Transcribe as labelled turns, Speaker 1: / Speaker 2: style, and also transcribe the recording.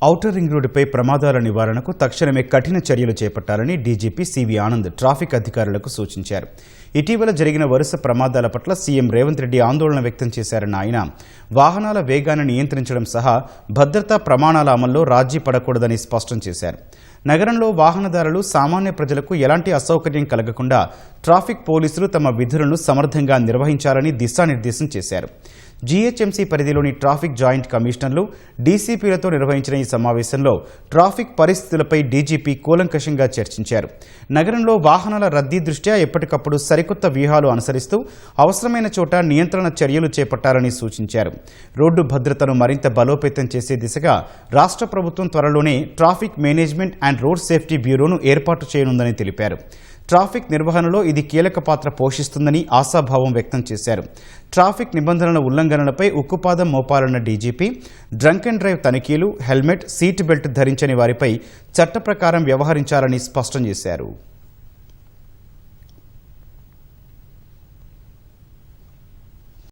Speaker 1: Outer ring రోడ్డుపై ప్రమాదాల నివారణకు తక్షణమే కఠిన చర్యలు చేపట్టాలని డీజీపీ సివి ఆనంద్ ట్రాఫిక్ అధికారులకు సూచించారు. ఇటీవల జరిగిన వరుస ప్రమాదాల పట్ల సీఎం రేవంత్ రెడ్డి ఆందోళన వ్యక్తం చేశారన్న ఆయన వాహనాల వేగాన్ని నియంత్రించడం సహా భద్రతా ప్రమాణాల అమల్లో రాజీ పడకూడదని స్పష్టం చేశారు. నగరంలో వాహనదారులు సామాన్య ప్రజలకు ఎలాంటి అసౌకర్యం కలగకుండా ట్రాఫిక్ పోలీసులు తమ విధులను సమర్థంగా నిర్వహించాలని దిశానిర్దేశం చేశారు. జీహెచ్ఎంసీ పరిధిలోని ట్రాఫిక్ జాయింట్ కమిషనర్లు, డీసీపీలతో నిర్వహించిన ఈ సమావేశంలో ట్రాఫిక్ పరిస్థితులపై డీజీపీ కూలంకషంగా చర్చించారు. నగరంలో వాహనాల రద్దీ దృష్ట్యా ఎప్పటికప్పుడు సరికొత్త వ్యూహాలు అనుసరిస్తూ అవసరమైన చోట నియంత్రణ చర్యలు చేపట్టాలని సూచించారు. రోడ్డు భద్రతను మరింత బలోపేతం చేసే దిశగా రాష్ట్ర ప్రభుత్వం త్వరలోనే traffic management and road safety బ్యూరోను ఏర్పాటు చేయనుందని తెలిపారు. ట్రాఫిక్ నిర్వహణలో ఇది కీలక పాత్ర పోషిస్తుందని ఆశాభావం వ్యక్తం చేశారు. ట్రాఫిక్ నిబంధనల ఉల్లంఘనలపై ఉక్కుపాదం మోపాలన్న డీజీపీ డ్రంక్ అండ్ డ్రైవ్ తనిఖీలు, హెల్మెట్, సీట్ బెల్ట్ ధరించని వారిపై చట్ట ప్రకారం వ్యవహరించాలని స్పష్టం చేశారు.